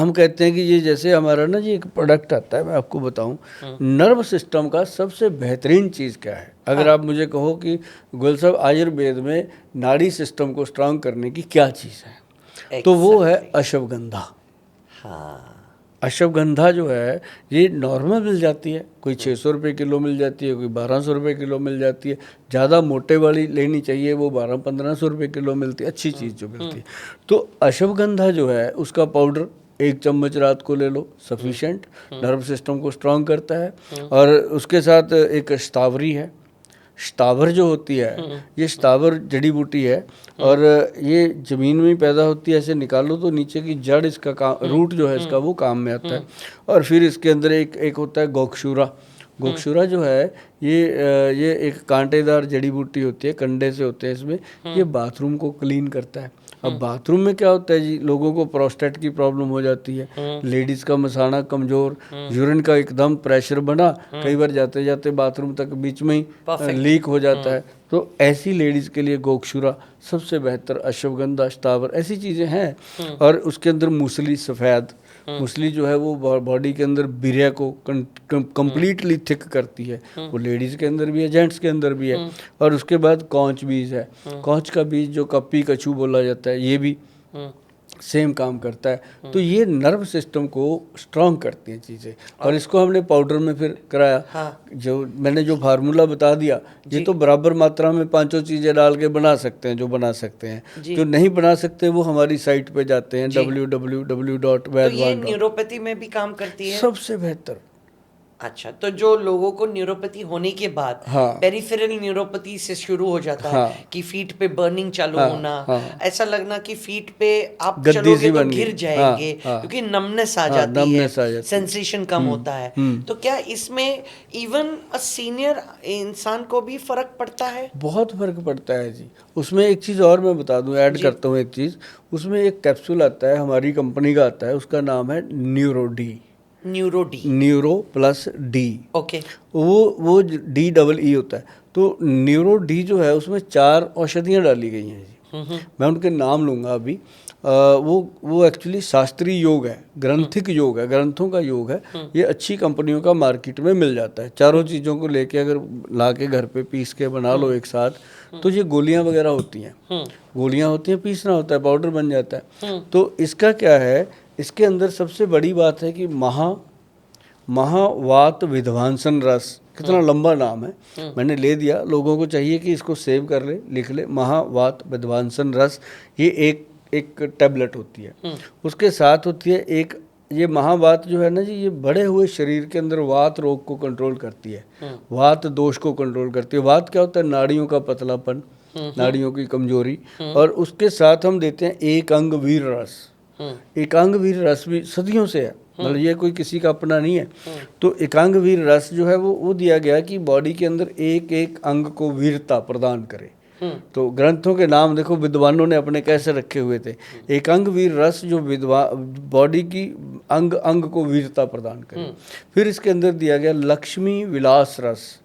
हम कहते हैं कि ये जैसे हमारा ना जी एक प्रोडक्ट आता है, मैं आपको बताऊं, नर्व सिस्टम का सबसे बेहतरीन चीज़ क्या है। अगर आप मुझे कहो कि गोयल साहब आयुर्वेद में नाड़ी सिस्टम को स्ट्रांग करने की क्या चीज़ है, तो वो है अश्वगंधा। हाँ, अश्वगंधा जो है ये नॉर्मल मिल जाती है, कोई 600 रुपये किलो मिल जाती है, कोई 1200 रुपये किलो मिल जाती है। ज़्यादा मोटे वाली लेनी चाहिए वो 1200-1500 रुपये किलो मिलती है, अच्छी चीज़ जो मिलती है। तो अश्वगंधा जो है उसका पाउडर 1 चम्मच रात को ले लो, सफिशेंट, नर्व सिस्टम को स्ट्रांग करता है। और उसके साथ एक शतावरी है, शतावर जो होती है, ये शतावर जड़ी बूटी है और ये ज़मीन में ही पैदा होती है। ऐसे निकालो तो नीचे की जड़ इसका काम, रूट जो है इसका वो काम में आता है। और फिर इसके अंदर एक होता है गोक्षूरा। गोक्षूरा जो है ये एक कांटेदार जड़ी बूटी होती है, कंडे से होते हैं इसमें। ये बाथरूम को क्लीन करता है। अब बाथरूम में क्या होता है जी, लोगों को प्रोस्टेट की प्रॉब्लम हो जाती है, लेडीज़ का मसाना कमज़ोर, यूरिन का एकदम प्रेशर बना, कई बार जाते जाते बाथरूम तक बीच में ही लीक हो जाता है। तो ऐसी लेडीज़ के लिए गोक्षूरा सबसे बेहतर, अश्वगंधा, शतावर, ऐसी चीज़ें हैं। और उसके अंदर मूसली सफ़ेद, मूसली जो है वो बॉडी के अंदर बिरिया को कंप्लीटली थिक करती है। वो लेडीज़ के अंदर भी है, जेंट्स के अंदर भी है। और उसके बाद कौच बीज है, कौच का बीज जो कप्पी कछू बोला जाता है, ये भी सेम काम करता है। तो ये नर्व सिस्टम को स्ट्रांग करती हैं चीज़ें। और इसको हमने पाउडर में फिर कराया। हाँ। जो मैंने जो फार्मूला बता दिया, ये तो बराबर मात्रा में 5 चीज़ें डाल के बना सकते हैं, जो बना सकते हैं। जो नहीं बना सकते वो हमारी साइट पे जाते हैं, www.vaidwan. तो ये न्यूरोपैथी में भी काम करती है? सबसे बेहतर। अच्छा, तो जो लोगों को न्यूरोपैथी होने के बाद पेरिफेरल न्यूरोपैथी से शुरू हो जाता है कि फीट पे बर्निंग चालू होना, ऐसा लगना कि फीट पे आप चलोगे तो गिर जाएंगे, क्योंकि नमनेस आ जाती है, सेंसेशन कम होता है। तो क्या इसमें इवन सीनियर इंसान को भी फर्क पड़ता है? बहुत फर्क पड़ता है जी। उसमें एक चीज़ और मैं बता दूं, ऐड करता हूँ एक चीज़। उसमें एक कैप्सूल आता है, हमारी कंपनी का आता है, उसका नाम है neuro D. Neuro plus D. Okay. वो DEE होता है। तो न्यूरो डी जो है उसमें 4 औषधियाँ डाली गई हैं जी। मैं उनके नाम लूँगा अभी। वो एक्चुअली शास्त्रीय योग है, ग्रंथिक योग है, ग्रंथों का योग है। ये अच्छी कंपनियों का मार्केट में मिल जाता है। चारों चीज़ों को लेके अगर ला के घर पे पीस के बना लो एक साथ, तो ये गोलियां वगैरह होती हैं, गोलियां होती हैं, पीसना होता है, पाउडर बन जाता है। तो इसका क्या है, इसके अंदर सबसे बड़ी बात है कि महावात विध्वंसन रस, कितना लंबा नाम है, मैंने ले दिया। लोगों को चाहिए कि इसको सेव कर ले, लिख ले, महावात विध्वंसन रस। ये एक टैबलेट होती है। उसके साथ होती है एक, ये महावात जो है ना जी, ये बढ़े हुए शरीर के अंदर वात रोग को कंट्रोल करती है, वात दोष को कंट्रोल करती है। वात क्या होता है, नाड़ियों का पतलापन, नाड़ियों की कमजोरी। और उसके साथ हम देते हैं एक अंग वीर रस। एकांग वीर रस भी सदियों से है, मतलब ये कोई किसी का अपना नहीं है। तो एकांग वीर रस जो है वो दिया गया कि बॉडी के अंदर एक एक अंग को वीरता प्रदान करे। तो ग्रंथों के नाम देखो विद्वानों ने अपने कैसे रखे हुए थे। एकांग वीर रस जो बॉडी की अंग अंग को वीरता प्रदान करे। फिर इसके अंदर दिया गया लक्ष्मी विलास रस।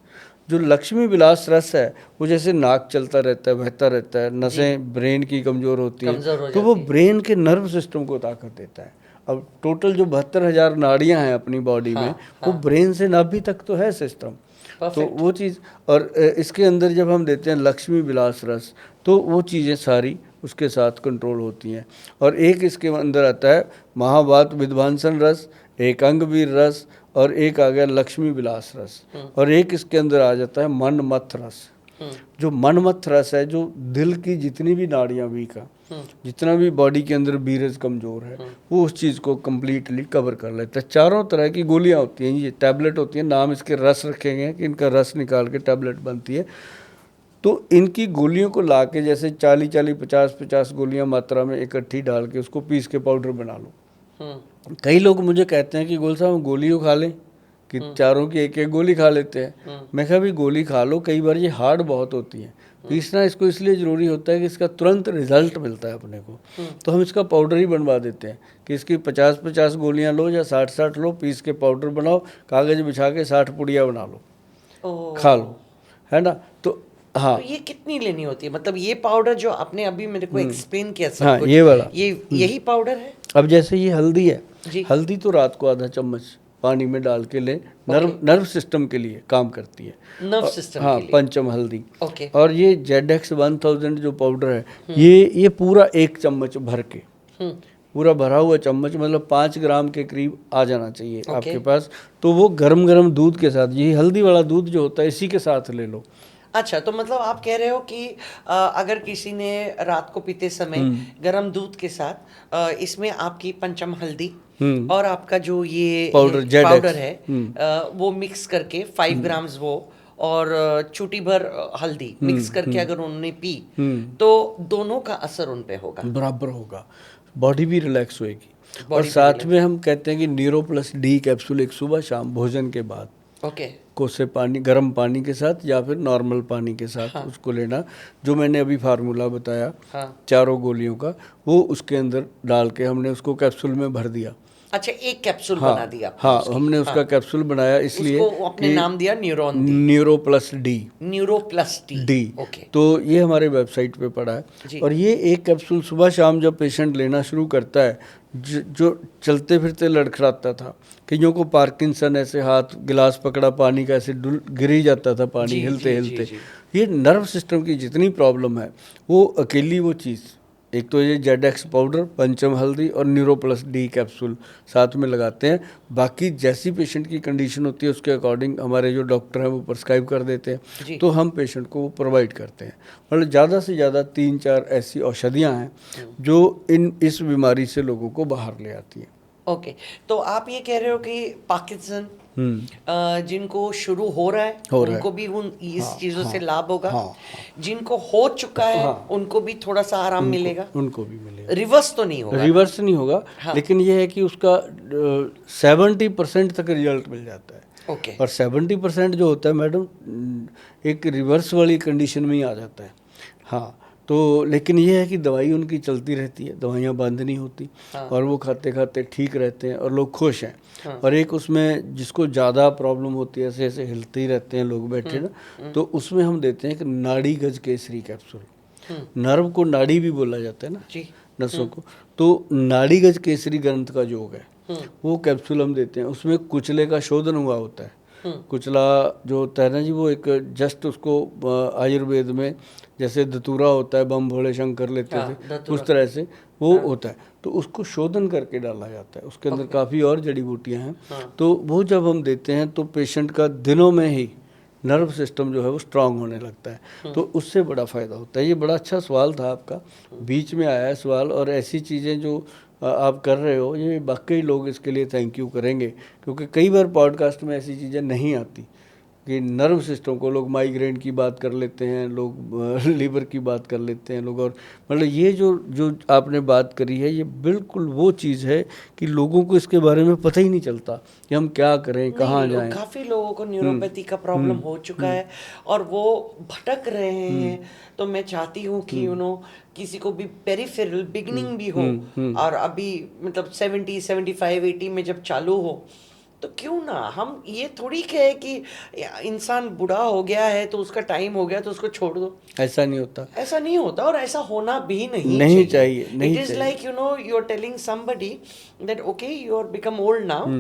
जो लक्ष्मी विलास रस है वो जैसे नाक चलता रहता है, बहता रहता है, नसें ब्रेन की कमज़ोर होती है, तो वो ब्रेन के नर्व सिस्टम को ताकत देता है। अब टोटल जो 72,000 नाड़ियाँ हैं अपनी बॉडी में, वो ब्रेन से नाभि तक तो है सिस्टम। तो वो चीज़, और इसके अंदर जब हम देते हैं लक्ष्मी विलास रस, तो वो चीज़ें सारी उसके साथ कंट्रोल होती हैं। और एक इसके अंदर आता है महावात विध्वंसन रस, एक अंगवीर रस, और एक आ गया लक्ष्मी विलास रस, और एक इसके अंदर आ जाता है मनमथ रस। जो मनमथ रस है, जो दिल की जितनी भी नाड़ियाँ वीक है, जितना भी बॉडी के अंदर बीरज कमज़ोर है, वो उस चीज़ को कम्प्लीटली कवर कर लेता है। 4 तरह की गोलियाँ होती हैं, ये टैबलेट होती हैं, नाम इसके रस रखे गए हैं कि इनका रस निकाल के टैबलेट बनती है। तो इनकी गोलियों को ला के जैसे 40-40, 50-50 गोलियाँ मात्रा में इकट्ठी डाल के उसको पीस के पाउडर बना लो। कई लोग मुझे कहते हैं कि गोल साहब गोलियों खा लें, कि चारों की एक एक गोली खा लेते हैं। मैं कहा भी गोली खा लो, कई बार ये हार्ड बहुत होती है, पीसना इसको इसलिए ज़रूरी होता है कि इसका तुरंत रिजल्ट मिलता है अपने को। तो हम इसका पाउडर ही बनवा देते हैं कि इसकी 50-50 गोलियां लो या 60-60 लो, पीस के पाउडर बनाओ, कागज़ बिछा के 60 पुड़िया बना लो, खा लो, है ना। तो हाँ। तो ये कितनी लेनी होती है, मतलब ये पाउडर जो आपने अभी मेरे को एक्सप्लेन किया सब हाँ, कुछ, ये वाला ये यही पाउडर है? अब जैसे ये हल्दी है, जी। हल्दी तो रात को आधा चम्मच पानी में डाल के ले, नर्व सिस्टम के लिए काम करती है, नर्व सिस्टम हाँ, के लिए। पंचम हल्दी। ओके। और ये ZX 1000 जो पाउडर है, ये पूरा 1 चम्मच भर के, पूरा भरा हुआ चम्मच, मतलब 5 ग्राम के करीब आ जाना चाहिए आपके पास। तो वो गरम गरम दूध के साथ, यही हल्दी वाला दूध जो होता है, इसी के साथ ले लो। अच्छा, तो मतलब आप कह रहे हो कि अगर किसी ने रात को पीते समय गरम दूध के साथ इसमें आपकी पंचम हल्दी और आपका जो ये पाउडर है वो मिक्स करके 5 ग्राम्स वो और चुटी भर हल्दी मिक्स करके अगर उन्होंने पी तो दोनों का असर उन पे होगा, बराबर होगा, बॉडी भी रिलैक्स होएगी। और साथ में हम कहते हैं कि न्यूरो प्लस डी कैप्सूल एक सुबह शाम भोजन के बाद ओके कोसे पानी, गर्म पानी के साथ या फिर नॉर्मल पानी के साथ उसको लेना, जो मैंने अभी फार्मूला बताया 4 गोलियों का, वो उसके अंदर डाल के हमने उसको कैप्सूल में भर दिया। अच्छा, एक कैप्सूल बना दिया? हाँ, हमने उसका कैप्सूल बनाया इसलिए उसको अपने नाम दिया neuro plus D. Neuro plus D. Okay. तो ये हमारे वेबसाइट पे पड़ा है। और ये एक कैप्सूल सुबह शाम जब पेशेंट लेना शुरू करता है, जो चलते फिरते लड़खड़ाता था, कईयों को पार्किंसन, ऐसे हाथ गिलास पकड़ा पानी का ऐसे गिर ही जाता था पानी हिलते हिलते, ये नर्व सिस्टम की जितनी प्रॉब्लम है वो अकेली वो चीज़, एक तो ये ZX पाउडर, पंचम हल्दी और न्यूरो प्लस डी कैप्सूल साथ में लगाते हैं। बाकी जैसी पेशेंट की कंडीशन होती है उसके अकॉर्डिंग हमारे जो डॉक्टर हैं वो प्रिस्क्राइब कर देते हैं, तो हम पेशेंट को वो प्रोवाइड करते हैं। मतलब ज़्यादा से ज़्यादा 3-4 ऐसी औषधियाँ हैं जो इस बीमारी से लोगों को बाहर ले आती हैं। ओके, तो आप ये कह रहे हो कि पार्किंसन जिनको शुरू हो रहा है उनको भी उन इस चीज़ों से लाभ होगा, जिनको हो चुका है उनको भी थोड़ा सा आराम मिलेगा, उनको भी मिलेगा। रिवर्स तो नहीं होगा? रिवर्स नहीं होगा, लेकिन यह है कि उसका 70% तक रिजल्ट मिल जाता है। ओके। और 70% जो होता है मैडम, एक रिवर्स वाली कंडीशन में ही आ जाता है। हाँ, तो लेकिन ये है कि दवाई उनकी चलती रहती है, दवाइयाँ बंद नहीं होती, और वो खाते खाते ठीक रहते हैं और लोग खुश हैं। और एक उसमें जिसको ज़्यादा प्रॉब्लम होती है, ऐसे ऐसे हिलते ही रहते हैं लोग बैठे ना, तो उसमें हम देते हैं कि नाड़ी गज केसरी कैप्सूल। नर्व को नाड़ी भी बोला जाता है ना, नसों को, तो नाड़ी गज केसरी ग्रंथ का योग है, वो कैप्सूल हम देते हैं। उसमें कुचले का शोधन हुआ होता है। कुचला जो होता है ना जी, वो एक जस्ट उसको आयुर्वेद में जैसे धतूरा होता है, बम भोले शंकर लेते थे, उस तरह से वो होता है, तो उसको शोधन करके डाला जाता है। उसके अंदर काफ़ी और जड़ी बूटियाँ हैं, तो वो जब हम देते हैं तो पेशेंट का दिनों में ही नर्व सिस्टम जो है वो स्ट्रांग होने लगता है, तो उससे बड़ा फ़ायदा होता है। ये बड़ा अच्छा सवाल था आपका, बीच में आया है सवाल, और ऐसी चीज़ें जो आप कर रहे हो, ये वाकई लोग इसके लिए थैंक यू करेंगे, क्योंकि कई बार पॉडकास्ट में ऐसी चीज़ें नहीं आती कि नर्व सिस्टम को लोग माइग्रेन की बात कर लेते हैं, लोग लीवर की बात कर लेते हैं लोग, और मतलब ये जो आपने बात करी है, ये बिल्कुल वो चीज़ है कि लोगों को इसके बारे में पता ही नहीं चलता कि हम क्या करें, कहाँ जाएं। काफ़ी लोगों को न्यूरोपैथी का प्रॉब्लम हो चुका है और वो भटक रहे हैं, तो मैं चाहती हूँ कि किसी को भी पेरिफेरल बिगनिंग भी हो, और अभी मतलब 70, 75, 80 में जब चालू हो, तो क्यों ना हम, ये थोड़ी है कि इंसान बूढ़ा हो गया है तो उसका टाइम हो गया तो उसको छोड़ दो, ऐसा नहीं होता, ऐसा नहीं होता, और ऐसा होना भी नहीं चाहिए। It is like you are telling somebody that okay you are become old now,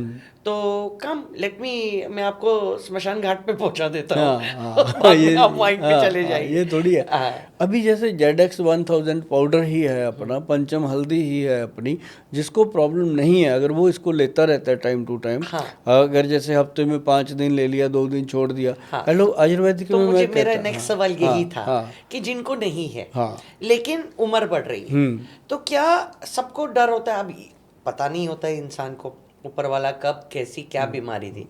तो कम लेट मी, मैं आपको स्मशान घाट पे पहुंचा देता हूँ, ये आप वाइट पे चले जाइए। ये थोड़ी है। अभी जैसे ZX 1000 पाउडर ही है अपना, पंचम हल्दी ही है अपनी, जिसको प्रॉब्लम नहीं है, अगर वो इसको लेता रहता है टाइम टू टाइम, अगर जैसे हफ्ते में 5 दिन ले लिया, 2 दिन छोड़ दिया, हेलो आयुर्वेदिक तो मुझे मेरा नेक्स्ट सवाल यही था कि जिनको नहीं है लेकिन उम्र बढ़ रही है, तो क्या सबको डर होता है? अभी पता नहीं होता है इंसान को ऊपर वाला कब कैसी क्या बीमारी दी,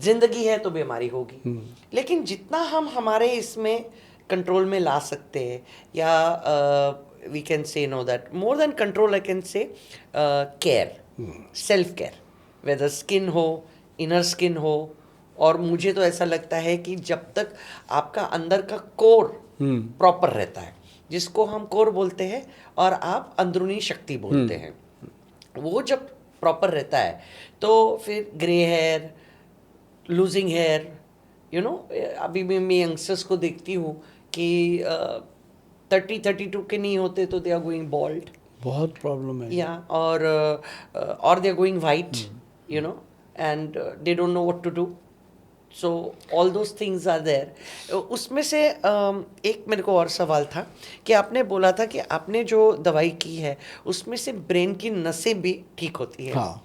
जिंदगी है तो बीमारी होगी, लेकिन जितना हम हमारे इसमें कंट्रोल में ला सकते हैं, या we can say no that more than control, I can say care, self care, whether skin हो, इनर स्किन हो, और मुझे तो ऐसा लगता है कि जब तक आपका अंदर का कोर प्रॉपर रहता है, जिसको हम कोर बोलते हैं और आप अंदरूनी शक्ति बोलते हैं, वो जब प्रॉपर रहता है तो फिर ग्रे हेयर, लूजिंग हेयर, अभी भी मैं यंगस्टर्स को देखती हूँ कि 30-32 के नहीं होते तो दे आर गोइंग बॉल्ड, बहुत प्रॉब्लम है। या और they are going white, you know, and they don't know what to do, so all those things are there. उसमें से एक मेरे को और सवाल था कि आपने बोला था कि आपने जो दवाई की है उसमें से ब्रेन की नसें भी ठीक होती है। हाँ,